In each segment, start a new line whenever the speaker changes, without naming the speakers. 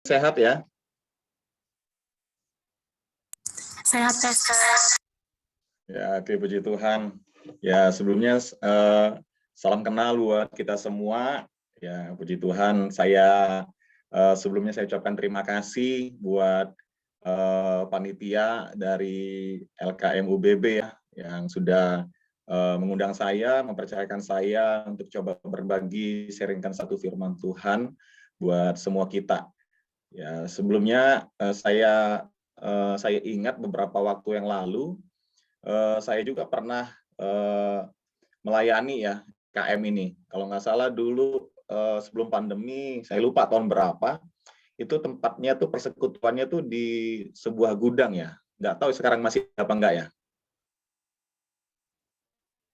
Sehat ya?
Sehat, Pastor.
Ya, oke, puji Tuhan. Ya, sebelumnya salam kenal buat kita semua. Ya, puji Tuhan. Sebelumnya saya ucapkan terima kasih buat panitia dari LKM UBB ya, yang sudah mengundang saya, mempercayakan saya untuk coba berbagi, sharingkan satu firman Tuhan buat semua kita. Ya, sebelumnya saya ingat beberapa waktu yang lalu saya juga pernah melayani ya KM ini. Kalau nggak salah dulu sebelum pandemi, saya lupa tahun berapa, itu tempatnya tuh persekutuannya tuh di sebuah gudang ya. Nggak tahu sekarang masih apa enggak ya.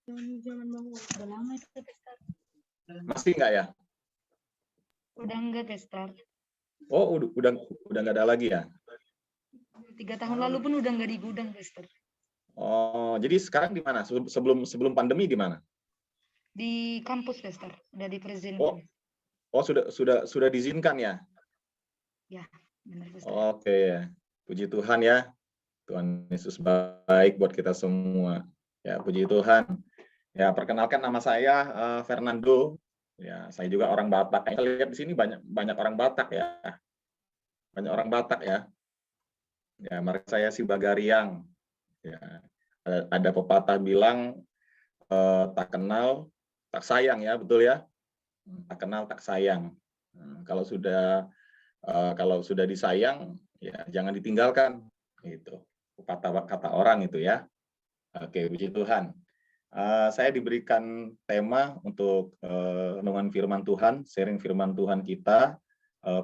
Udah lama itu, Pastor.
Masih enggak ya?
Udah enggak, Pastor.
Oh, udah nggak ada lagi ya?
3 tahun lalu pun udah enggak di gudang, Pastor.
Oh, jadi sekarang di mana? Sebelum pandemi di mana?
Di kampus, Pastor. Udah diperzinkan.
Oh, sudah diizinkan ya?
Ya, benar, Pastor.
Oke ya. Puji Tuhan ya. Tuhan Yesus baik buat kita semua. Ya, puji Tuhan. Ya, perkenalkan nama saya Fernando. Ya, saya juga orang Batak. Kita lihat di sini banyak orang Batak ya. Banyak orang Batak ya. Ya, mereka saya si Bagariang. Ya, ada pepatah bilang tak kenal tak sayang ya, betul ya? Tak kenal tak sayang. Kalau sudah disayang, ya jangan ditinggalkan. Gitu. Kata orang itu ya. Oke, puji Tuhan. Saya diberikan tema untuk renungan firman Tuhan, sharing firman Tuhan kita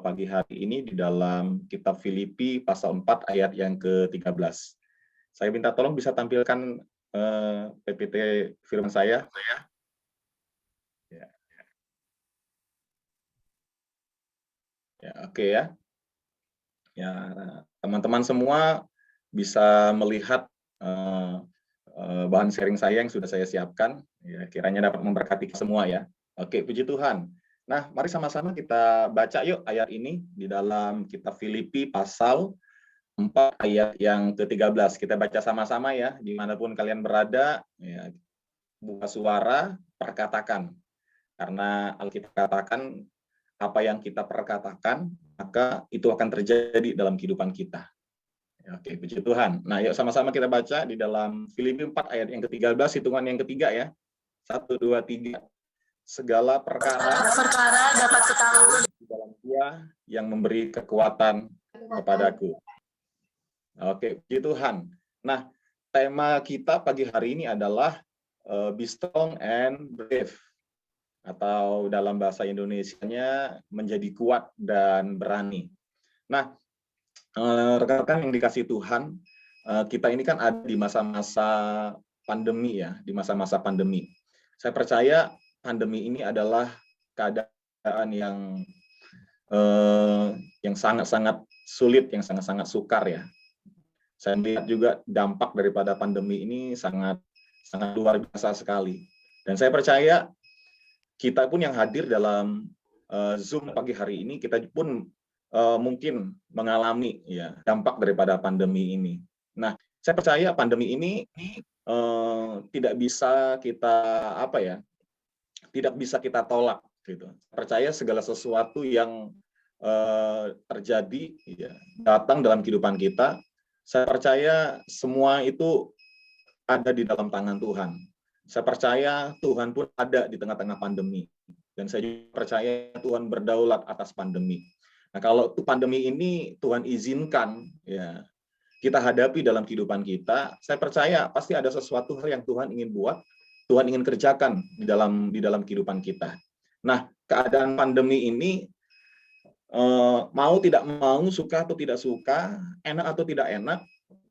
pagi hari ini di dalam kitab Filipi pasal 4 ayat yang ke-13. Saya minta tolong bisa tampilkan PPT firman saya. Ya, oke ya. Ya, teman-teman semua bisa melihat bahan sharing saya yang sudah saya siapkan, ya, kiranya dapat memberkati semua ya. Oke, puji Tuhan. Nah, mari sama-sama kita baca yuk ayat ini di dalam kitab Filipi pasal 4 ayat yang ke-13. Kita baca sama-sama ya, dimanapun kalian berada, ya, buka suara, perkatakan. Karena Alkitab katakan, apa yang kita perkatakan, maka itu akan terjadi dalam kehidupan kita. Oke, puji Tuhan. Nah, yuk sama-sama kita baca di dalam Filipi 4 ayat yang ke-13, hitungan yang ketiga ya. 1, 2, 3. Segala perkara
dapat ketahui
di dalam Dia yang memberi kekuatan kepadaku. Oke, puji Tuhan. Nah, tema kita pagi hari ini adalah be strong and brave. Atau dalam bahasa Indonesianya menjadi kuat dan berani. Nah, rekan-rekan yang dikasih Tuhan, kita ini kan ada di masa-masa pandemi ya, di masa-masa pandemi. Saya percaya pandemi ini adalah keadaan yang sangat-sangat sulit, yang sangat-sangat sukar ya. Saya melihat juga dampak daripada pandemi ini sangat luar biasa sekali. Dan saya percaya kita pun yang hadir dalam Zoom pagi hari ini, kita pun mungkin mengalami ya dampak daripada pandemi ini. Nah, saya percaya pandemi ini tidak bisa kita tolak gitu. Percaya segala sesuatu yang terjadi ya, datang dalam kehidupan kita, saya percaya semua itu ada di dalam tangan Tuhan. Saya percaya Tuhan pun ada di tengah-tengah pandemi. Dan saya juga percaya Tuhan berdaulat atas pandemi. Nah, kalau pandemi ini Tuhan izinkan ya kita hadapi dalam kehidupan kita, saya percaya pasti ada sesuatu hal yang Tuhan ingin buat, Tuhan ingin kerjakan di dalam kehidupan kita. Nah, keadaan pandemi ini mau tidak mau, suka atau tidak suka, enak atau tidak enak,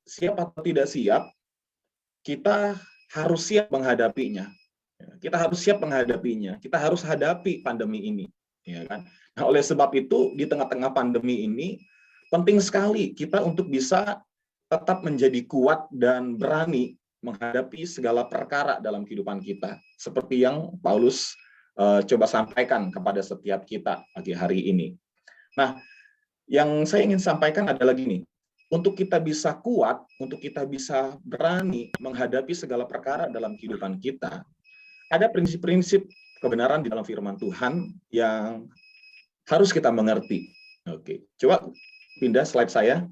siap atau tidak siap, kita harus siap menghadapinya. Kita harus siap menghadapinya. Kita harus hadapi pandemi ini, ya kan? Nah, oleh sebab itu di tengah-tengah pandemi ini penting sekali kita untuk bisa tetap menjadi kuat dan berani menghadapi segala perkara dalam kehidupan kita. Seperti yang Paulus coba sampaikan kepada setiap kita pagi hari ini. Nah, yang saya ingin sampaikan adalah gini, untuk kita bisa kuat, untuk kita bisa berani menghadapi segala perkara dalam kehidupan kita, ada prinsip-prinsip kebenaran di dalam firman Tuhan yang harus kita mengerti. Oke, coba pindah slide saya.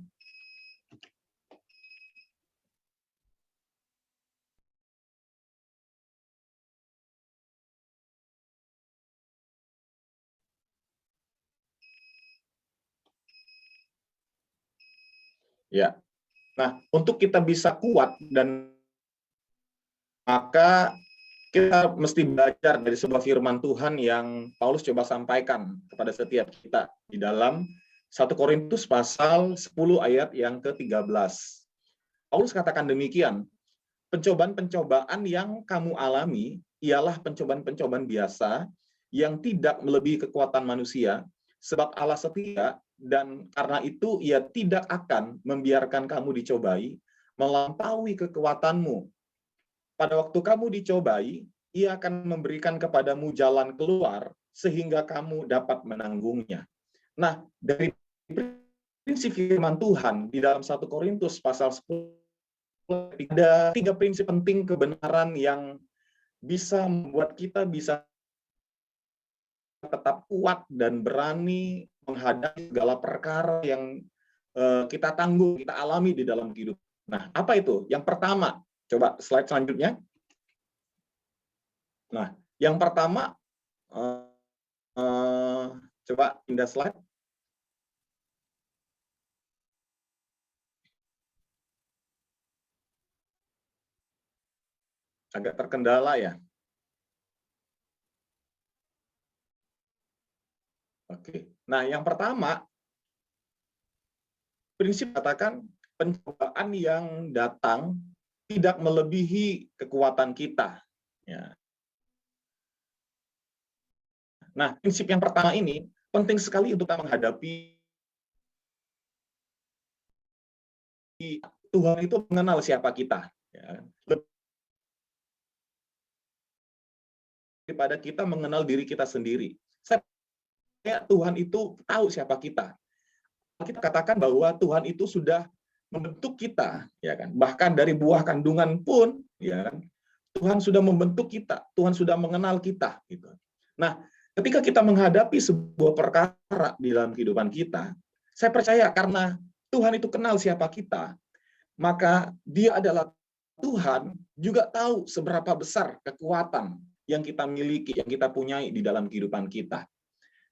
Ya. Nah, untuk kita bisa kuat dan maka kita mesti belajar dari sebuah firman Tuhan yang Paulus coba sampaikan kepada setiap kita di dalam 1 Korintus pasal 10 ayat yang ke-13. Paulus katakan demikian, pencobaan-pencobaan yang kamu alami ialah pencobaan-pencobaan biasa yang tidak melebihi kekuatan manusia, sebab Allah setia dan karena itu ia tidak akan membiarkan kamu dicobai melampaui kekuatanmu. Pada waktu kamu dicobai, ia akan memberikan kepadamu jalan keluar sehingga kamu dapat menanggungnya. Nah, dari prinsip firman Tuhan di dalam 1 Korintus pasal 10 ada 3 prinsip penting kebenaran yang bisa membuat kita bisa tetap kuat dan berani menghadapi segala perkara yang kita tanggung, kita alami di dalam kehidupan. Nah, apa itu? Yang pertama, coba slide selanjutnya. Nah, yang pertama, coba pindah slide. Agak terkendala ya. Oke. Nah, yang pertama, prinsip katakan pencobaan yang datang tidak melebihi kekuatan kita. Ya. Nah, prinsip yang pertama ini penting sekali untuk kita menghadapi. Tuhan itu mengenal siapa kita. Ya. Daripada kita mengenal diri kita sendiri. Tuhan itu tahu siapa kita. Kita katakan bahwa Tuhan itu sudah membentuk kita, ya kan? Bahkan dari buah kandungan pun, ya kan? Tuhan sudah membentuk kita, Tuhan sudah mengenal kita, gitu. Nah, ketika kita menghadapi sebuah perkara di dalam kehidupan kita, saya percaya karena Tuhan itu kenal siapa kita, maka Dia adalah Tuhan juga tahu seberapa besar kekuatan yang kita miliki, yang kita punyai di dalam kehidupan kita.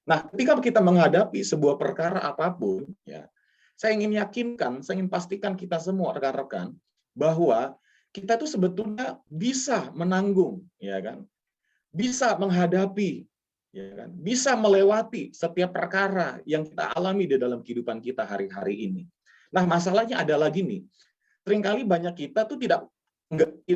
Nah, ketika kita menghadapi sebuah perkara apapun, ya, saya ingin yakinkan, saya ingin pastikan kita semua rekan-rekan bahwa kita itu sebetulnya bisa menanggung, ya kan, bisa menghadapi, ya kan, bisa melewati setiap perkara yang kita alami di dalam kehidupan kita hari-hari ini. Nah, masalahnya adalah gini, seringkali banyak kita tuh tidak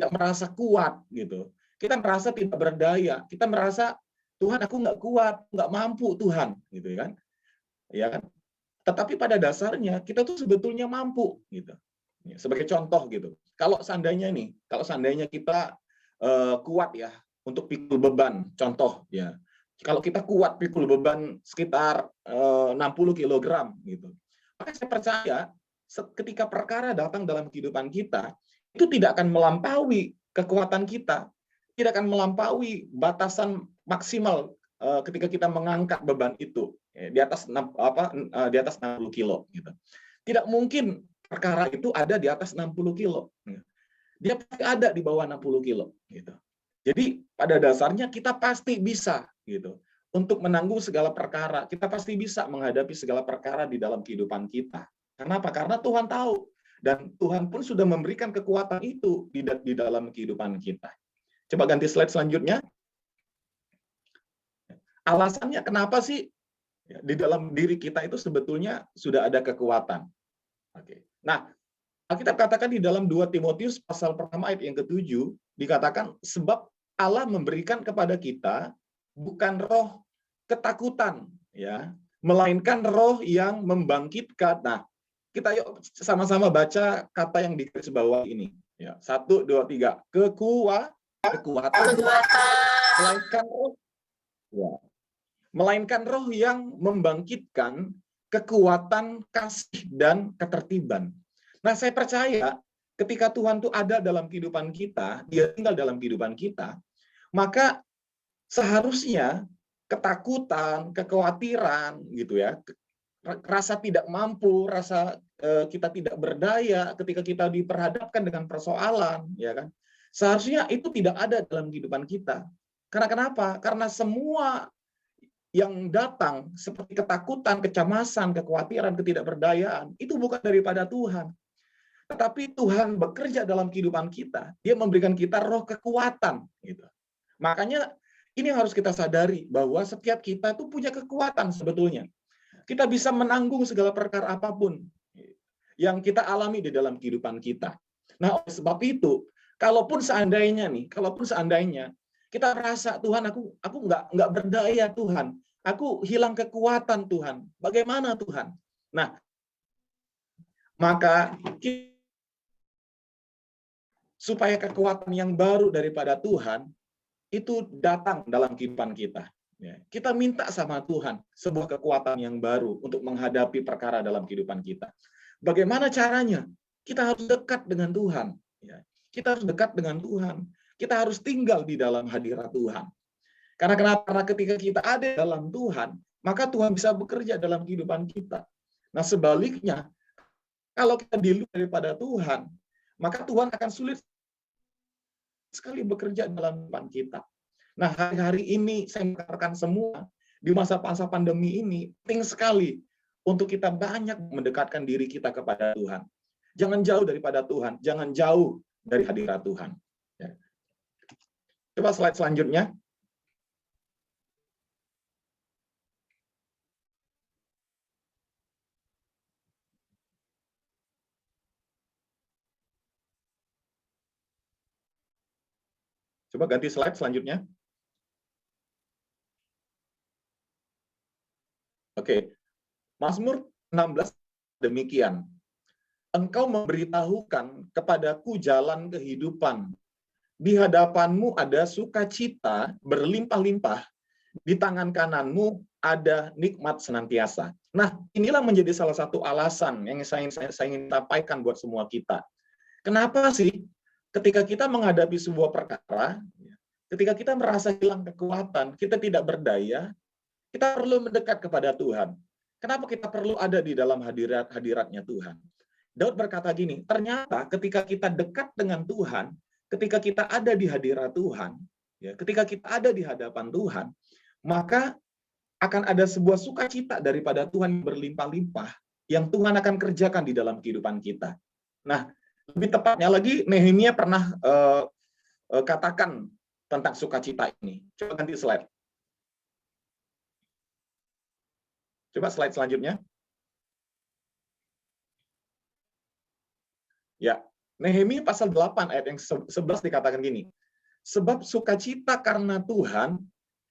merasa kuat gitu. Kita merasa tidak berdaya, kita merasa Tuhan aku nggak kuat, nggak mampu Tuhan, gitu kan? Ya kan? Tetapi pada dasarnya kita tuh sebetulnya mampu, gitu. Sebagai contoh gitu, kalau seandainya kita kuat ya untuk pikul beban, contoh ya, kalau kita kuat pikul beban sekitar 60 kg, gitu, maka saya percaya ketika perkara datang dalam kehidupan kita, itu tidak akan melampaui kekuatan kita, tidak akan melampaui batasan maksimal ketika kita mengangkat beban itu di atas 60 kilo gitu. Tidak mungkin perkara itu ada di atas 60 kilo. Dia pasti ada di bawah 60 kilo gitu. Jadi pada dasarnya kita pasti bisa gitu untuk menanggung segala perkara. Kita pasti bisa menghadapi segala perkara di dalam kehidupan kita. Kenapa? Karena Tuhan tahu dan Tuhan pun sudah memberikan kekuatan itu di dalam kehidupan kita. Coba ganti slide selanjutnya. Alasannya kenapa sih di dalam diri kita itu sebetulnya sudah ada kekuatan. Oke. Nah, Alkitab katakan di dalam 2 Timotius pasal pertama ayat yang ke-7 dikatakan sebab Allah memberikan kepada kita bukan roh ketakutan ya, melainkan roh yang membangkitkan. Nah, kita yuk sama-sama baca kata yang di garis bawah ini ya. 1 2 3. Kekuatan. Melainkan roh ya. Melainkan roh yang membangkitkan kekuatan, kasih, dan ketertiban. Nah, saya percaya ketika Tuhan itu ada dalam kehidupan kita, Dia tinggal dalam kehidupan kita, maka seharusnya ketakutan, kekhawatiran, gitu ya, rasa tidak mampu, rasa kita tidak berdaya ketika kita diperhadapkan dengan persoalan, ya kan? Seharusnya itu tidak ada dalam kehidupan kita. Karena kenapa? Karena semua yang datang seperti ketakutan, kecemasan, kekhawatiran, ketidakberdayaan, itu bukan daripada Tuhan. Tetapi Tuhan bekerja dalam kehidupan kita. Dia memberikan kita roh kekuatan. Gitu. Makanya ini yang harus kita sadari, bahwa setiap kita itu punya kekuatan sebetulnya. Kita bisa menanggung segala perkara apapun yang kita alami di dalam kehidupan kita. Nah, oleh sebab itu, kalaupun seandainya kita merasa, Tuhan, aku nggak berdaya, Tuhan. Aku hilang kekuatan, Tuhan. Bagaimana, Tuhan? Nah, maka supaya kekuatan yang baru daripada Tuhan itu datang dalam kehidupan kita. Kita minta sama Tuhan sebuah kekuatan yang baru untuk menghadapi perkara dalam kehidupan kita. Bagaimana caranya? Kita harus dekat dengan Tuhan. Kita harus dekat dengan Tuhan. Kita harus tinggal di dalam hadirat Tuhan. Karena kenapa? Karena ketika kita ada dalam Tuhan, maka Tuhan bisa bekerja dalam kehidupan kita. Nah, sebaliknya, kalau kita di luar daripada Tuhan, maka Tuhan akan sulit sekali bekerja dalam kehidupan kita. Nah, hari-hari ini saya mengatakan semua, di masa-masa pandemi ini, penting sekali untuk kita banyak mendekatkan diri kita kepada Tuhan. Jangan jauh daripada Tuhan, jangan jauh dari hadirat Tuhan. Coba slide selanjutnya. Coba ganti slide selanjutnya. Oke. Mazmur 16 demikian. Engkau memberitahukan kepadaku jalan kehidupan. Di hadapanmu ada sukacita berlimpah-limpah. Di tangan kananmu ada nikmat senantiasa. Nah, inilah menjadi salah satu alasan yang saya ingin sampaikan buat semua kita. Kenapa sih ketika kita menghadapi sebuah perkara, ketika kita merasa hilang kekuatan, kita tidak berdaya, kita perlu mendekat kepada Tuhan. Kenapa kita perlu ada di dalam hadiratnya Tuhan? Daud berkata gini, ternyata ketika kita dekat dengan Tuhan, ketika kita ada di hadirat Tuhan, ketika kita ada di hadapan Tuhan, maka akan ada sebuah sukacita daripada Tuhan berlimpah-limpah yang Tuhan akan kerjakan di dalam kehidupan kita. Nah, lebih tepatnya lagi, Nehemia pernah katakan tentang sukacita ini. Coba ganti slide. Coba slide selanjutnya. Ya, Nehemia pasal 8 ayat yang 11 dikatakan gini. Sebab sukacita karena Tuhan,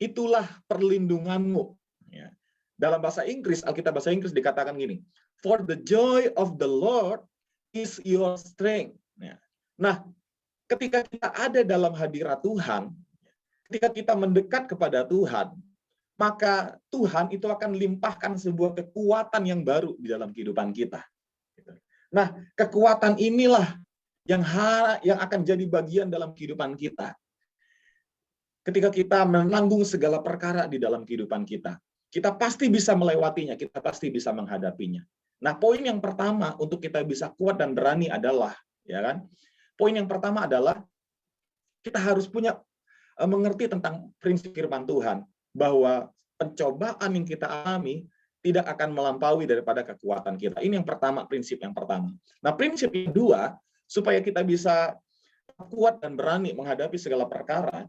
itulah perlindunganmu. Ya. Dalam bahasa Inggris, Alkitab bahasa Inggris dikatakan gini. For the joy of the Lord is your strength. Ya. Nah, ketika kita ada dalam hadirat Tuhan, ketika kita mendekat kepada Tuhan, maka Tuhan itu akan limpahkan sebuah kekuatan yang baru di dalam kehidupan kita. Nah, kekuatan inilah yang akan jadi bagian dalam kehidupan kita. Ketika kita menanggung segala perkara di dalam kehidupan kita, kita pasti bisa melewatinya, kita pasti bisa menghadapinya. Nah, poin yang pertama untuk kita bisa kuat dan berani adalah, ya kan? Poin yang pertama adalah kita harus mengerti tentang prinsip firman Tuhan, bahwa pencobaan yang kita alami tidak akan melampaui daripada kekuatan kita. Ini yang pertama, prinsip yang pertama. Nah, prinsip yang kedua, supaya kita bisa kuat dan berani menghadapi segala perkara,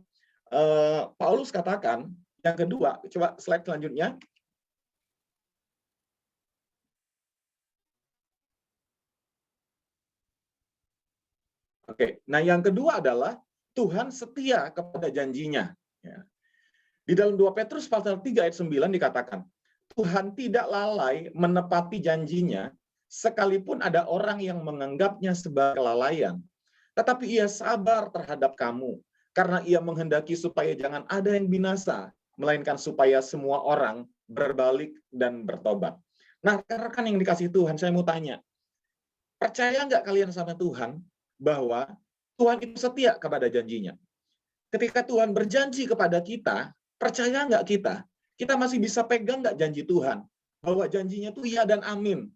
Paulus katakan, yang kedua, coba slide selanjutnya. Oke, nah yang kedua adalah Tuhan setia kepada janjinya. Di dalam 2 Petrus pasal 3 ayat 9 dikatakan, Tuhan tidak lalai menepati janjinya, sekalipun ada orang yang menganggapnya sebagai kelalaian. Tetapi ia sabar terhadap kamu, karena ia menghendaki supaya jangan ada yang binasa, melainkan supaya semua orang berbalik dan bertobat. Nah, rekan-rekan yang dikasih Tuhan, saya mau tanya, percaya nggak kalian sama Tuhan bahwa Tuhan itu setia kepada janjinya? Ketika Tuhan berjanji kepada kita, percaya nggak kita? Kita masih bisa pegang nggak janji Tuhan? Bahwa janjinya itu iya dan amin.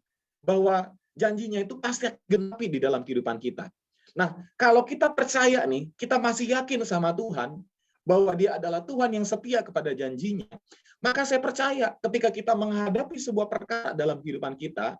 Bahwa janjinya itu pasti akan genapi di dalam kehidupan kita. Nah, kalau kita percaya nih, kita masih yakin sama Tuhan, bahwa dia adalah Tuhan yang setia kepada janjinya, maka saya percaya ketika kita menghadapi sebuah perkara dalam kehidupan kita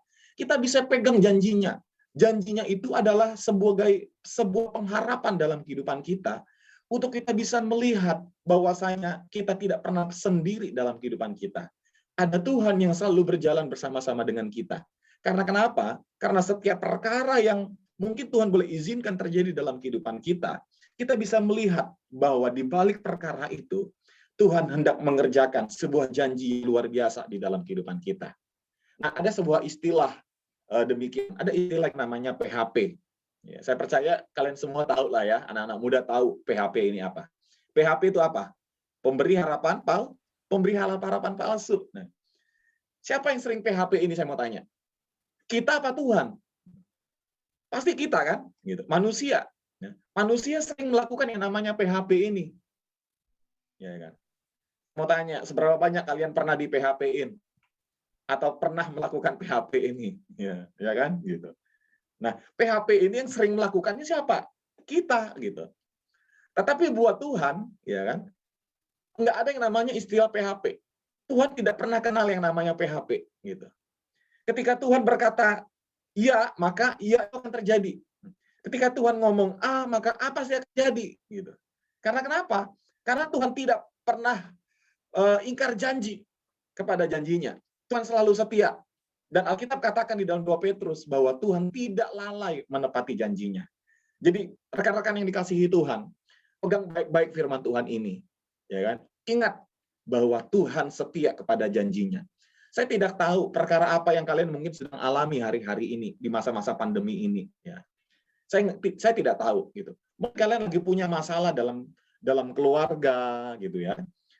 bisa pegang janjinya. Janjinya itu adalah sebuah pengharapan dalam kehidupan kita, untuk kita bisa melihat bahwasanya kita tidak pernah sendiri dalam kehidupan kita. Ada Tuhan yang selalu berjalan bersama-sama dengan kita. Karena kenapa? Karena setiap perkara yang mungkin Tuhan boleh izinkan terjadi dalam kehidupan kita bisa melihat bahwa di balik perkara itu, Tuhan hendak mengerjakan sebuah janji luar biasa di dalam kehidupan kita. Nah, ada sebuah istilah demikian, ada istilah yang namanya PHP. Ya, saya percaya kalian semua tahu lah ya, anak-anak muda tahu PHP ini apa. PHP itu apa? Pemberi harapan palsu. Nah, siapa yang sering PHP ini saya mau tanya? Kita apa Tuhan? Pasti kita kan? Gitu. Manusia. Ya. Manusia sering melakukan yang namanya PHP ini. Ya kan? Mau tanya, seberapa banyak kalian pernah di PHP-in? Atau pernah melakukan PHP ini? Ya kan? Gitu. Nah, PHP ini yang sering melakukannya siapa? Kita, gitu. Tetapi buat Tuhan, ya kan, nggak ada yang namanya istilah PHP. Tuhan tidak pernah kenal yang namanya PHP, gitu. Ketika Tuhan berkata, iya, maka iya itu akan terjadi. Ketika Tuhan ngomong A, maka apa sih akan terjadi, gitu. Karena kenapa? Karena Tuhan tidak pernah ingkar janji kepada janjinya. Tuhan selalu setia. Dan Alkitab katakan di dalam 2 Petrus bahwa Tuhan tidak lalai menepati janjinya. Jadi rekan-rekan yang dikasihi Tuhan, pegang baik-baik firman Tuhan ini. Ya kan? Ingat bahwa Tuhan setia kepada janjinya. Saya tidak tahu perkara apa yang kalian mungkin sedang alami hari-hari ini, di masa-masa pandemi ini. Ya. Saya tidak tahu. Gitu. Mungkin kalian lagi punya masalah dalam keluarga, gitu ya.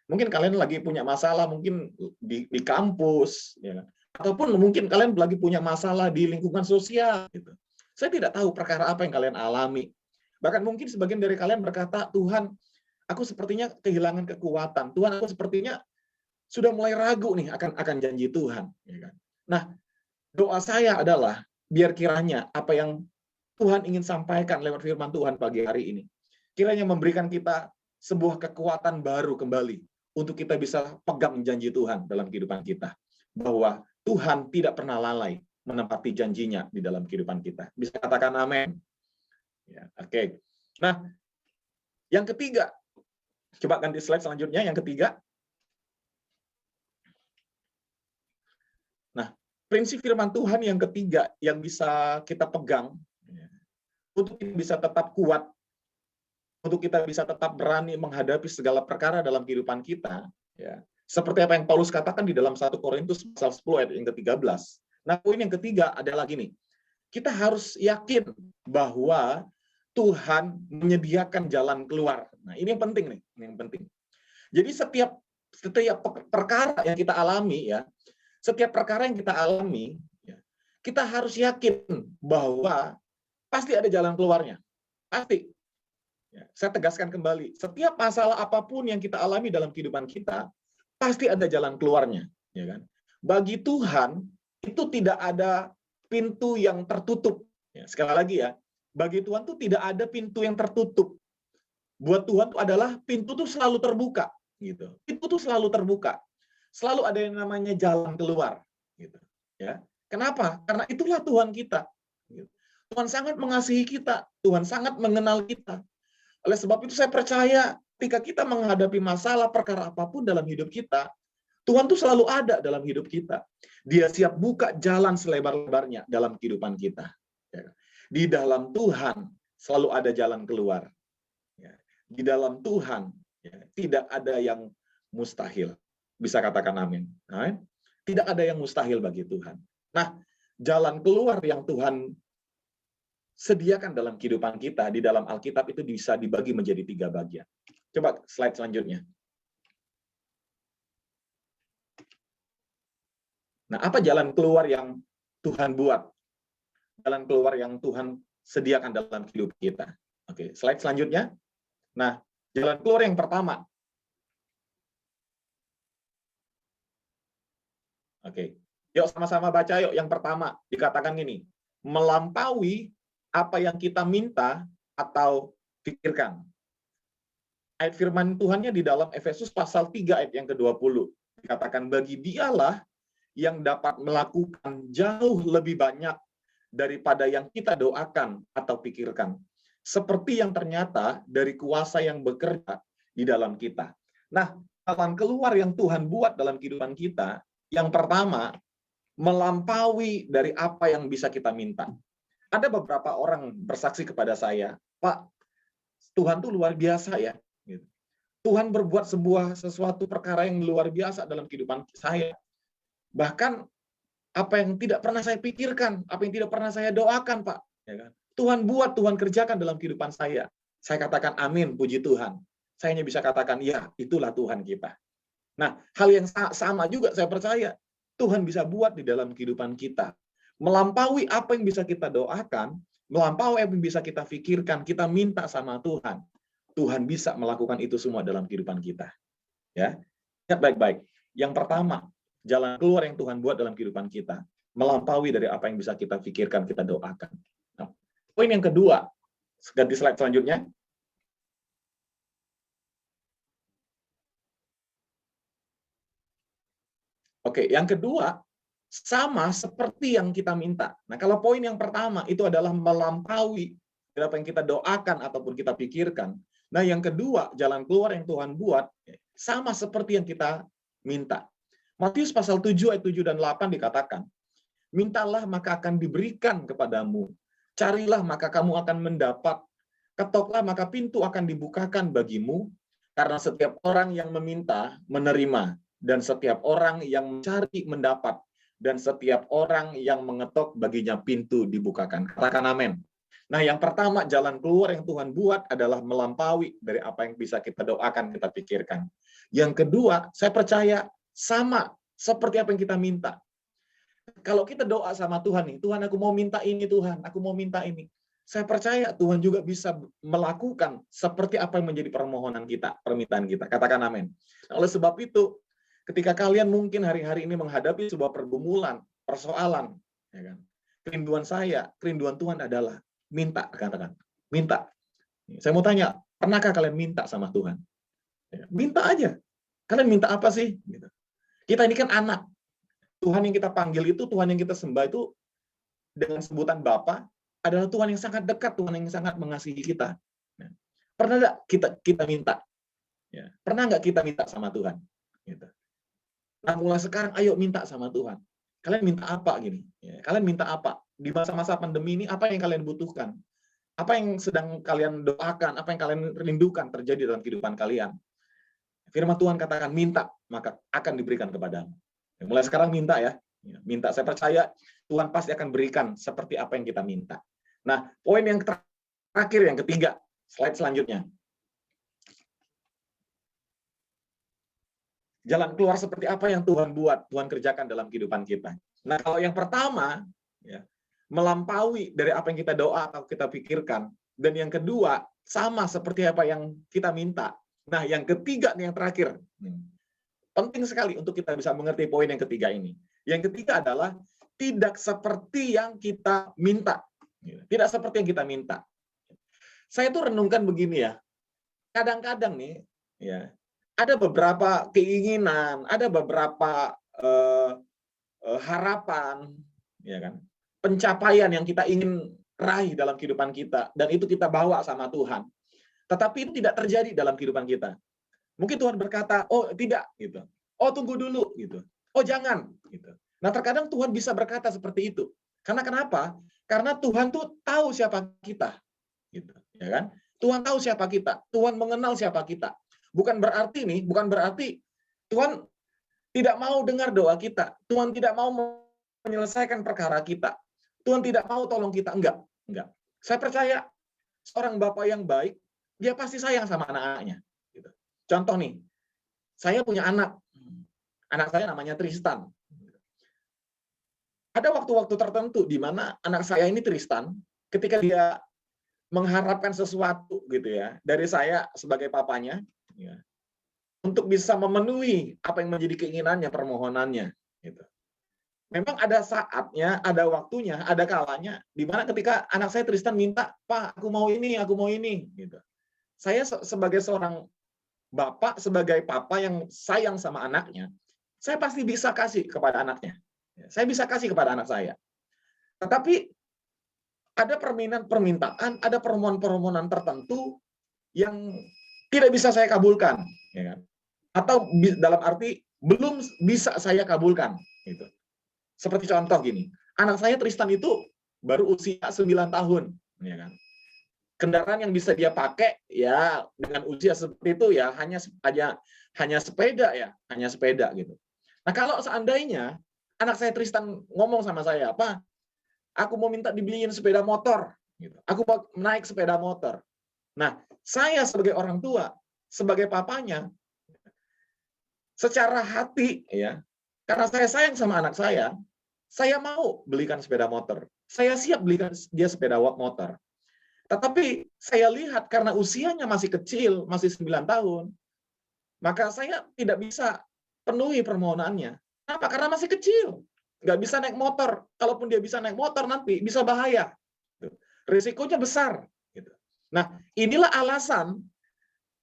Mungkin kalian lagi punya masalah mungkin di kampus, ya. Ataupun mungkin kalian lagi punya masalah di lingkungan sosial. Gitu. Saya tidak tahu perkara apa yang kalian alami. Bahkan mungkin sebagian dari kalian berkata, Tuhan, aku sepertinya kehilangan kekuatan. Tuhan, aku sepertinya sudah mulai ragu nih akan janji Tuhan. Ya kan? Nah, doa saya adalah biar kiranya apa yang Tuhan ingin sampaikan lewat firman Tuhan pagi hari ini, kiranya memberikan kita sebuah kekuatan baru kembali untuk kita bisa pegang janji Tuhan dalam kehidupan kita. Bahwa Tuhan tidak pernah lalai menepati janjinya di dalam kehidupan kita. Bisa katakan amin. Ya, oke. Nah, yang ketiga, coba ganti slide selanjutnya, yang ketiga. Nah, prinsip firman Tuhan yang ketiga yang bisa kita pegang, untuk kita bisa tetap kuat, untuk kita bisa tetap berani menghadapi segala perkara dalam kehidupan kita, ya. Seperti apa yang Paulus katakan di dalam 1 Korintus pasal 10 ayat yang ke-13. Nah, poin yang ketiga adalah gini. Kita harus yakin bahwa Tuhan menyediakan jalan keluar. Nah, ini yang penting nih, ini yang penting. Jadi setiap perkara yang kita alami ya, setiap perkara yang kita alami, ya, kita harus yakin bahwa pasti ada jalan keluarnya. Pasti. Ya, saya tegaskan kembali, setiap masalah apapun yang kita alami dalam kehidupan kita, pasti ada jalan keluarnya, ya kan? Bagi Tuhan itu tidak ada pintu yang tertutup. Ya, sekali lagi ya, bagi Tuhan itu tidak ada pintu yang tertutup. Buat Tuhan itu adalah pintu itu selalu terbuka, gitu. Pintu itu selalu terbuka. Selalu ada yang namanya jalan keluar, gitu. Ya. Kenapa? Karena itulah Tuhan kita. Gitu. Tuhan sangat mengasihi kita. Tuhan sangat mengenal kita. Oleh sebab itu saya percaya ketika kita menghadapi masalah perkara apapun dalam hidup kita, Tuhan tuh selalu ada dalam hidup kita. Dia siap buka jalan selebar-lebarnya dalam kehidupan kita. Di dalam Tuhan selalu ada jalan keluar. Di dalam Tuhan tidak ada yang mustahil. Bisa katakan amin. Tidak ada yang mustahil bagi Tuhan. Nah, jalan keluar yang Tuhan sediakan dalam kehidupan kita di dalam Alkitab itu bisa dibagi menjadi 3 bagian. Coba slide selanjutnya. Nah, apa jalan keluar yang Tuhan buat? Jalan keluar yang Tuhan sediakan dalam hidup kita. Oke, slide selanjutnya. Nah, jalan keluar yang pertama. Oke, yuk sama-sama baca yuk. Yang pertama dikatakan gini, melampaui apa yang kita minta atau pikirkan. Ayat firman Tuhannya di dalam Efesus pasal 3 ayat yang ke-20. Dikatakan bagi dialah yang dapat melakukan jauh lebih banyak daripada yang kita doakan atau pikirkan. Seperti yang ternyata dari kuasa yang bekerja di dalam kita. Nah, jalan keluar yang Tuhan buat dalam kehidupan kita, yang pertama, melampaui dari apa yang bisa kita minta. Ada beberapa orang bersaksi kepada saya, Pak, Tuhan tuh luar biasa ya. Tuhan berbuat sesuatu perkara yang luar biasa dalam kehidupan saya. Bahkan apa yang tidak pernah saya pikirkan, apa yang tidak pernah saya doakan, Pak. Ya kan? Tuhan buat, Tuhan kerjakan dalam kehidupan saya. Saya katakan amin, puji Tuhan. Saya hanya bisa katakan, ya, itulah Tuhan kita. Nah, hal yang sama juga saya percaya, Tuhan bisa buat di dalam kehidupan kita. Melampaui apa yang bisa kita doakan, melampaui apa yang bisa kita pikirkan, kita minta sama Tuhan. Tuhan bisa melakukan itu semua dalam kehidupan kita. Ya, lihat baik-baik. Yang pertama, jalan keluar yang Tuhan buat dalam kehidupan kita, melampaui dari apa yang bisa kita pikirkan, kita doakan. Nah, poin yang kedua, ganti slide selanjutnya. Oke, yang kedua, sama seperti yang kita minta. Nah, kalau poin yang pertama itu adalah melampaui dari apa yang kita doakan ataupun kita pikirkan. Nah, yang kedua, jalan keluar yang Tuhan buat, sama seperti yang kita minta. Matius pasal 7 ayat 7 dan 8 dikatakan, mintalah maka akan diberikan kepadamu, carilah maka kamu akan mendapat, ketoklah maka pintu akan dibukakan bagimu, karena setiap orang yang meminta menerima, dan setiap orang yang mencari mendapat, dan setiap orang yang mengetok baginya pintu dibukakan. Katakan amin. Nah, yang pertama, jalan keluar yang Tuhan buat adalah melampaui dari apa yang bisa kita doakan, kita pikirkan. Yang kedua, saya percaya sama seperti apa yang kita minta. Kalau kita doa sama Tuhan nih, Tuhan aku mau minta ini, Tuhan, aku mau minta ini. Saya percaya Tuhan juga bisa melakukan seperti apa yang menjadi permohonan kita, permintaan kita. Katakan amin. Oleh sebab itu, ketika kalian mungkin hari-hari ini menghadapi sebuah pergumulan, persoalan, ya kan? Kerinduan saya, kerinduan Tuhan adalah minta, katakan, minta. Saya mau tanya, pernahkah kalian minta sama Tuhan? Minta aja. Kalian minta apa sih? Kita ini kan anak. Tuhan yang kita panggil itu, Tuhan yang kita sembah itu dengan sebutan Bapa adalah Tuhan yang sangat dekat, Tuhan yang sangat mengasihi kita. Pernah nggak kita minta? Pernah nggak kita minta sama Tuhan? Nah, mulai sekarang, ayo minta sama Tuhan. Kalian minta apa gini? Kalian minta apa? Di masa-masa pandemi ini, apa yang kalian butuhkan? Apa yang sedang kalian doakan? Apa yang kalian rindukan terjadi dalam kehidupan kalian? Firman Tuhan katakan, minta, maka akan diberikan kepadamu. Mulai sekarang minta ya. Minta, saya percaya Tuhan pasti akan berikan seperti apa yang kita minta. Nah, poin yang terakhir, yang ketiga, slide selanjutnya. Jalan keluar seperti apa yang Tuhan buat, Tuhan kerjakan dalam kehidupan kita. Nah, kalau yang pertama, ya, melampaui dari apa yang kita doa atau kita pikirkan. Dan yang kedua, sama seperti apa yang kita minta. Nah, yang ketiga, yang terakhir. Penting sekali untuk kita bisa mengerti poin yang ketiga ini. Yang ketiga adalah tidak seperti yang kita minta. Tidak seperti yang kita minta. Saya tuh renungkan begini ya. Kadang-kadang nih, ya, ada beberapa keinginan, ada beberapa harapan, ya kan, pencapaian yang kita ingin raih dalam kehidupan kita, dan itu kita bawa sama Tuhan. Tetapi itu tidak terjadi dalam kehidupan kita. Mungkin Tuhan berkata, oh tidak, gitu. Oh tunggu dulu, gitu. Oh jangan, gitu. Nah terkadang Tuhan bisa berkata seperti itu. Karena kenapa? Karena Tuhan tuh tahu siapa kita, gitu, ya kan? Tuhan tahu siapa kita. Tuhan mengenal siapa kita. Bukan berarti Tuhan tidak mau dengar doa kita. Tuhan tidak mau menyelesaikan perkara kita. Tuhan tidak mau tolong kita. Enggak. Saya percaya seorang bapak yang baik, dia pasti sayang sama anak-anaknya. Gitu. Contoh nih, saya punya anak. Anak saya namanya Tristan. Ada waktu-waktu tertentu di mana anak saya ini Tristan, ketika dia mengharapkan sesuatu gitu ya dari saya sebagai papanya, ya, untuk bisa memenuhi apa yang menjadi keinginannya, permohonannya, gitu. Memang ada saatnya, ada waktunya, ada kalanya, di mana ketika anak saya Tristan minta, Pak, aku mau ini, gitu. Saya sebagai seorang bapak, sebagai papa yang sayang sama anaknya, saya pasti bisa kasih kepada anaknya. Saya bisa kasih kepada anak saya. Tetapi ada permintaan, ada permohonan-permohonan tertentu yang tidak bisa saya kabulkan, ya kan? Atau dalam arti belum bisa saya kabulkan, gitu. Seperti contoh gini, anak saya Tristan itu baru usia 9 tahun, ya kan? Kendaraan yang bisa dia pakai ya dengan usia seperti itu ya hanya sepeda ya, hanya sepeda gitu. Nah, kalau seandainya anak saya Tristan ngomong sama saya, "Pak, aku mau minta dibeliin sepeda motor," gitu. Aku mau naik sepeda motor. Nah, saya sebagai orang tua, sebagai papanya, secara hati ya, karena saya sayang sama anak saya mau belikan sepeda motor. Saya siap belikan dia sepeda motor. Tetapi saya lihat karena usianya masih kecil, masih 9 tahun, maka saya tidak bisa penuhi permohonannya. Kenapa? Karena masih kecil. Nggak bisa naik motor. Kalaupun dia bisa naik motor nanti bisa bahaya. Risikonya besar. Nah, inilah alasan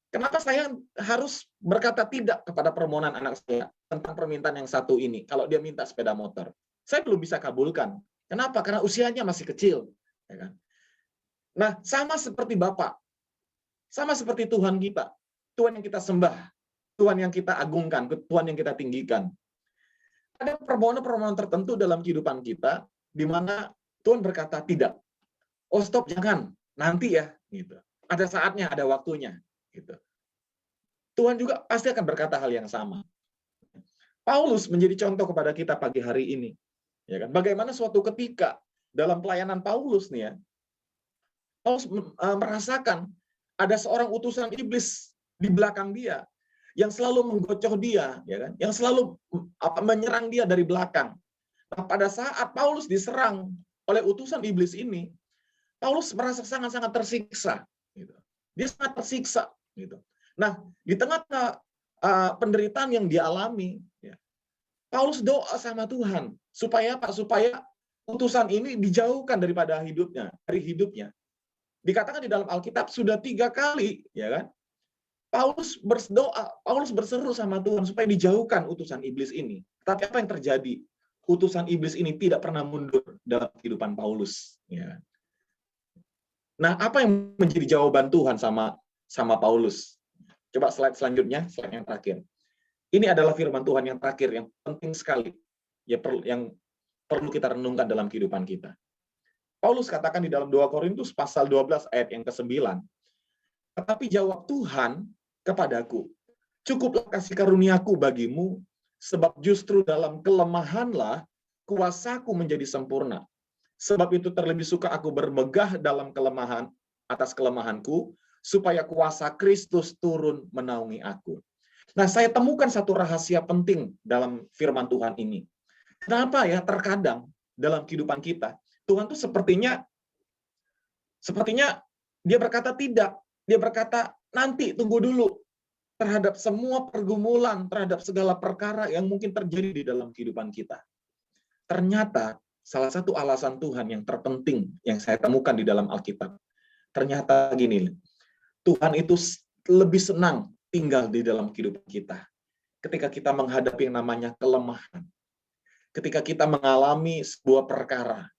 kenapa saya harus berkata tidak kepada permohonan anak saya tentang permintaan yang satu ini. Kalau dia minta sepeda motor, saya belum bisa kabulkan. Kenapa? Karena usianya masih kecil. Ya kan? Nah, sama seperti Bapak, sama seperti Tuhan kita, Tuhan yang kita sembah, Tuhan yang kita agungkan, Tuhan yang kita tinggikan. Ada permohonan-permohonan tertentu dalam kehidupan kita, di mana Tuhan berkata tidak. Oh stop, jangan, nanti ya. Gitu. Ada saatnya, ada waktunya. Gitu. Tuhan juga pasti akan berkata hal yang sama. Paulus menjadi contoh kepada kita pagi hari ini. Ya kan? Bagaimana suatu ketika dalam pelayanan Paulus nih ya, Paulus merasakan ada seorang utusan iblis di belakang dia yang selalu menggocoh dia, ya kan? Yang selalu menyerang dia dari belakang. Nah, pada saat Paulus diserang oleh utusan iblis ini, Paulus merasa sangat-sangat tersiksa. Gitu. Dia sangat tersiksa. Gitu. Nah, di tengah penderitaan yang dia alami, ya, Paulus doa sama Tuhan supaya apa? Supaya utusan ini dijauhkan daripada hidupnya, dari hidupnya. Dikatakan di dalam Alkitab sudah 3 kali, ya kan? Paulus berdoa, Paulus berseru sama Tuhan supaya dijauhkan utusan iblis ini. Tapi apa yang terjadi? Utusan iblis ini tidak pernah mundur dalam kehidupan Paulus. Ya. Nah, apa yang menjadi jawaban Tuhan sama Paulus? Coba slide selanjutnya, slide yang terakhir. Ini adalah firman Tuhan yang terakhir, yang penting sekali, ya yang perlu kita renungkan dalam kehidupan kita. Paulus katakan di dalam 2 Korintus pasal 12 ayat yang ke-9, tetapi jawab Tuhan kepadaku, cukuplah kasih karuniaku bagimu, sebab justru dalam kelemahanlah kuasaku menjadi sempurna. Sebab itu terlebih suka aku bermegah dalam kelemahan atas kelemahanku, supaya kuasa Kristus turun menaungi aku. Nah, saya temukan satu rahasia penting dalam firman Tuhan ini. Kenapa ya terkadang dalam kehidupan kita, Tuhan tuh sepertinya dia berkata tidak. Dia berkata nanti, tunggu dulu. Terhadap semua pergumulan, terhadap segala perkara yang mungkin terjadi di dalam kehidupan kita. Ternyata salah satu alasan Tuhan yang terpenting yang saya temukan di dalam Alkitab. Ternyata gini, Tuhan itu lebih senang tinggal di dalam kehidupan kita. Ketika kita menghadapi yang namanya kelemahan. Ketika kita mengalami sebuah perkara.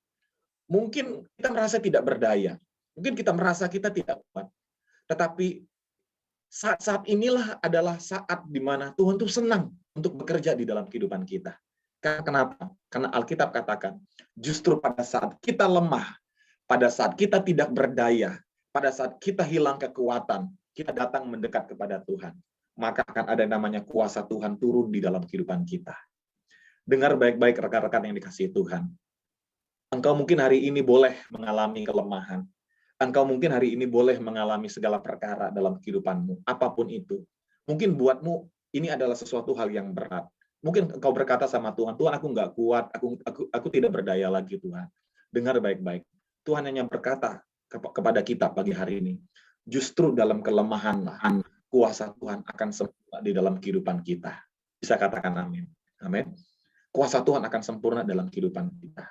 Mungkin kita merasa tidak berdaya. Mungkin kita merasa kita tidak kuat. Tetapi saat-saat inilah adalah saat di mana Tuhan tuh senang untuk bekerja di dalam kehidupan kita. Kenapa? Karena Alkitab katakan, justru pada saat kita lemah, pada saat kita tidak berdaya, pada saat kita hilang kekuatan, kita datang mendekat kepada Tuhan. Maka akan ada namanya kuasa Tuhan turun di dalam kehidupan kita. Dengar baik-baik rekan-rekan yang dikasihi Tuhan. Engkau mungkin hari ini boleh mengalami kelemahan. Engkau mungkin hari ini boleh mengalami segala perkara dalam kehidupanmu, apapun itu. Mungkin buatmu ini adalah sesuatu hal yang berat. Mungkin engkau berkata sama Tuhan, Tuhan aku nggak kuat, aku tidak berdaya lagi Tuhan. Dengar baik-baik. Tuhan hanya berkata kepada kita pagi hari ini, justru dalam kelemahan kuasa Tuhan akan sempurna di dalam kehidupan kita. Bisa katakan amin. Amin. Kuasa Tuhan akan sempurna dalam kehidupan kita.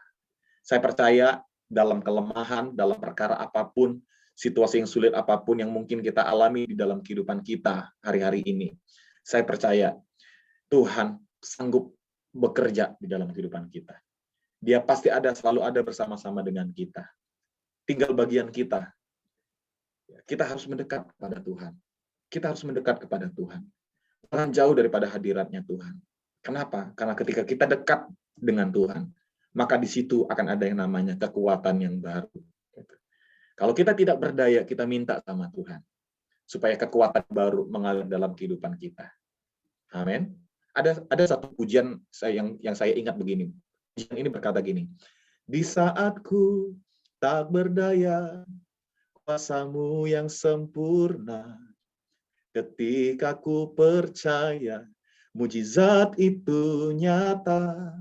Saya percaya dalam kelemahan, dalam perkara apapun, situasi yang sulit apapun yang mungkin kita alami di dalam kehidupan kita hari-hari ini. Saya percaya Tuhan sanggup bekerja di dalam kehidupan kita. Dia pasti selalu ada bersama-sama dengan kita. Tinggal bagian kita. Kita harus mendekat kepada Tuhan. Kita harus mendekat kepada Tuhan. Jangan jauh daripada hadiratnya Tuhan. Kenapa? Karena ketika kita dekat dengan Tuhan, maka di situ akan ada yang namanya kekuatan yang baru. Kalau kita tidak berdaya, kita minta sama Tuhan. Supaya kekuatan baru mengalir dalam kehidupan kita. Amin. Ada satu pujian yang saya ingat begini. Pujian ini berkata gini. Di saatku tak berdaya, kuasa-Mu yang sempurna. Ketika ku percaya, mujizat itu nyata.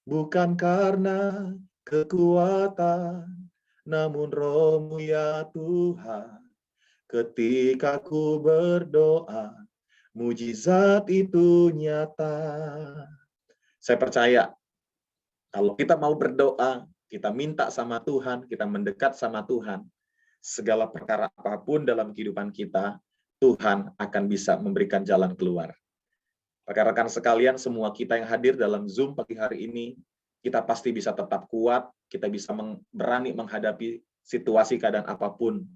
Bukan karena kekuatan, namun Roh-Mu ya Tuhan. Ketika ku berdoa, mujizat itu nyata. Saya percaya, kalau kita mau berdoa, kita minta sama Tuhan, kita mendekat sama Tuhan, segala perkara apapun dalam kehidupan kita, Tuhan akan bisa memberikan jalan keluar. Rekan-rekan sekalian, semua kita yang hadir dalam Zoom pagi hari ini, kita pasti bisa tetap kuat, kita bisa berani menghadapi situasi keadaan apapun.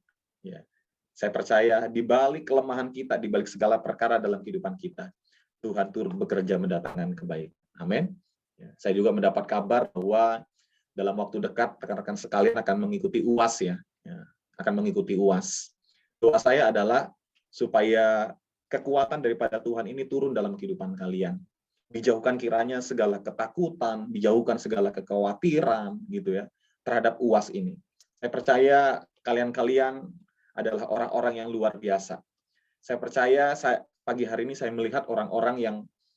Ya. Saya percaya di balik kelemahan kita, di balik segala perkara dalam kehidupan kita, Tuhan turut bekerja mendatangkan kebaikan. Amin. Ya, saya juga mendapat kabar bahwa dalam waktu dekat rekan-rekan sekalian akan mengikuti UAS ya, akan mengikuti UAS. Doa saya adalah supaya kekuatan daripada Tuhan ini turun dalam kehidupan kalian. Dijauhkan kiranya segala ketakutan, dijauhkan segala kekhawatiran gitu ya terhadap UAS ini. Saya percaya kalian-kalian adalah orang-orang yang luar biasa. Saya percaya pagi hari ini saya melihat orang-orang yang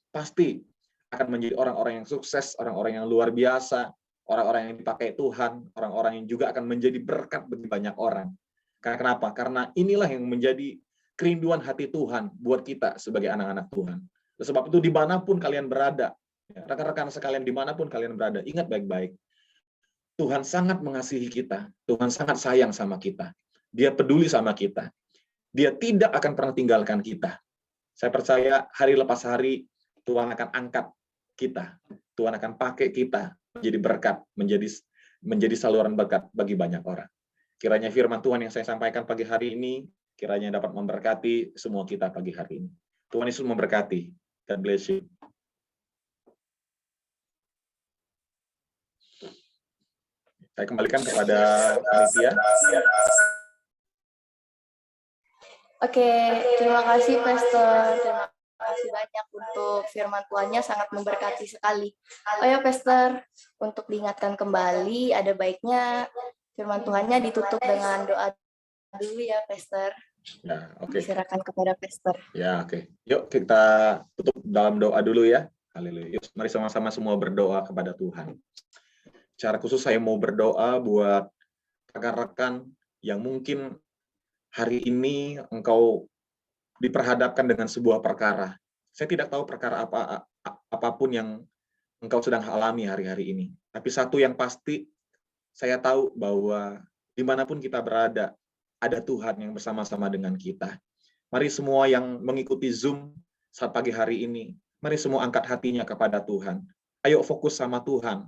pasti akan menjadi orang-orang yang sukses, orang-orang yang luar biasa, orang-orang yang dipakai Tuhan, orang-orang yang juga akan menjadi berkat bagi banyak orang. Karena kenapa? Karena inilah yang menjadi kerinduan hati Tuhan buat kita sebagai anak-anak Tuhan. Sebab itu dimanapun kalian berada, rekan-rekan sekalian dimanapun kalian berada, ingat baik-baik, Tuhan sangat mengasihi kita, Tuhan sangat sayang sama kita. Dia peduli sama kita. Dia tidak akan pernah tinggalkan kita. Saya percaya hari lepas hari Tuhan akan angkat kita. Tuhan akan pakai kita menjadi berkat, menjadi saluran berkat bagi banyak orang. Kiranya firman Tuhan yang saya sampaikan pagi hari ini, kiranya dapat memberkati semua kita pagi hari ini. Tuhan Yesus memberkati. God bless you. Saya kembalikan kepada panitia.
Oke, terima kasih Pastor. Terima kasih banyak untuk firman Tuhannya, sangat memberkati sekali. Oh ya Pastor, untuk diingatkan kembali, ada baiknya firman Tuhannya ditutup dengan doa dulu ya Pastor.
Ya, oke.
Diserahkan kepada Pastor.
Ya, oke. Yuk kita tutup dalam doa dulu ya. Haleluya. Yuk, mari sama-sama semua berdoa kepada Tuhan. Secara khusus saya mau berdoa buat rekan-rekan yang mungkin hari ini engkau diperhadapkan dengan sebuah perkara. Saya tidak tahu perkara apapun yang engkau sedang alami hari-hari ini. Tapi satu yang pasti, saya tahu bahwa dimanapun kita berada, ada Tuhan yang bersama-sama dengan kita. Mari semua yang mengikuti Zoom saat pagi hari ini, mari semua angkat hatinya kepada Tuhan. Ayo fokus sama Tuhan.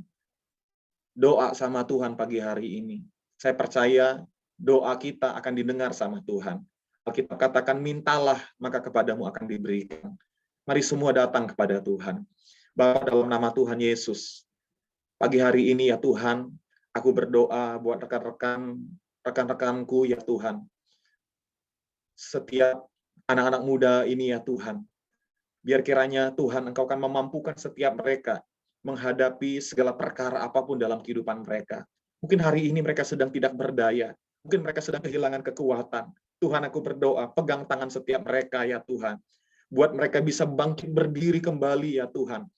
Doa sama Tuhan pagi hari ini. Saya percaya doa kita akan didengar sama Tuhan. Alkitab katakan, mintalah, maka kepadamu akan diberikan. Mari semua datang kepada Tuhan. Bapa, dalam nama Tuhan Yesus, pagi hari ini ya Tuhan, aku berdoa buat rekan-rekanku ya Tuhan. Setiap anak-anak muda ini ya Tuhan, biar kiranya Tuhan Engkau akan memampukan setiap mereka menghadapi segala perkara apapun dalam kehidupan mereka. Mungkin hari ini mereka sedang tidak berdaya, mungkin mereka sedang kehilangan kekuatan. Tuhan, aku berdoa, pegang tangan setiap mereka ya Tuhan. Buat mereka bisa bangkit berdiri kembali ya Tuhan.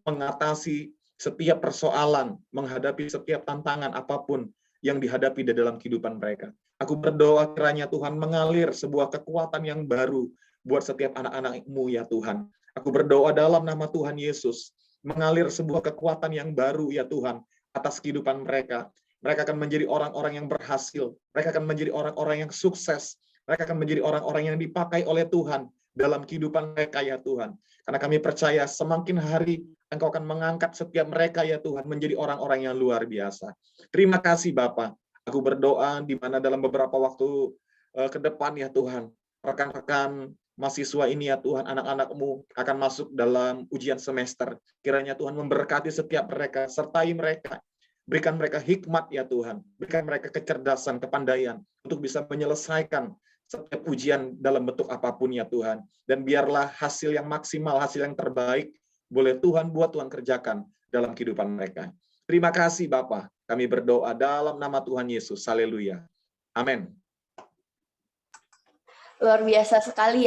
mengatasi setiap persoalan, menghadapi setiap tantangan apapun yang dihadapi di dalam kehidupan mereka. Aku berdoa kiranya Tuhan mengalir sebuah kekuatan yang baru buat setiap anak-anak-Mu ya Tuhan. Aku berdoa dalam nama Tuhan Yesus, mengalir sebuah kekuatan yang baru ya Tuhan atas kehidupan mereka. Mereka akan menjadi orang-orang yang berhasil. Mereka akan menjadi orang-orang yang sukses. Mereka akan menjadi orang-orang yang dipakai oleh Tuhan dalam kehidupan mereka ya Tuhan. Karena kami percaya semakin hari Engkau akan mengangkat setiap mereka ya Tuhan menjadi orang-orang yang luar biasa. Terima kasih Bapa. Aku berdoa di mana dalam beberapa waktu ke depan ya Tuhan, rekan-rekan mahasiswa ini ya Tuhan, anak-anak-Mu akan masuk dalam ujian semester. Kiranya Tuhan memberkati setiap mereka, sertai mereka. Berikan mereka hikmat ya Tuhan. Berikan mereka kecerdasan, kepandaian untuk bisa menyelesaikan setiap ujian dalam bentuk apapun ya Tuhan. Dan biarlah hasil yang maksimal, hasil yang terbaik, boleh Tuhan buat Tuhan kerjakan dalam kehidupan mereka. Terima kasih Bapa. Kami berdoa dalam nama Tuhan Yesus. Haleluya. Amin.
Luar biasa sekali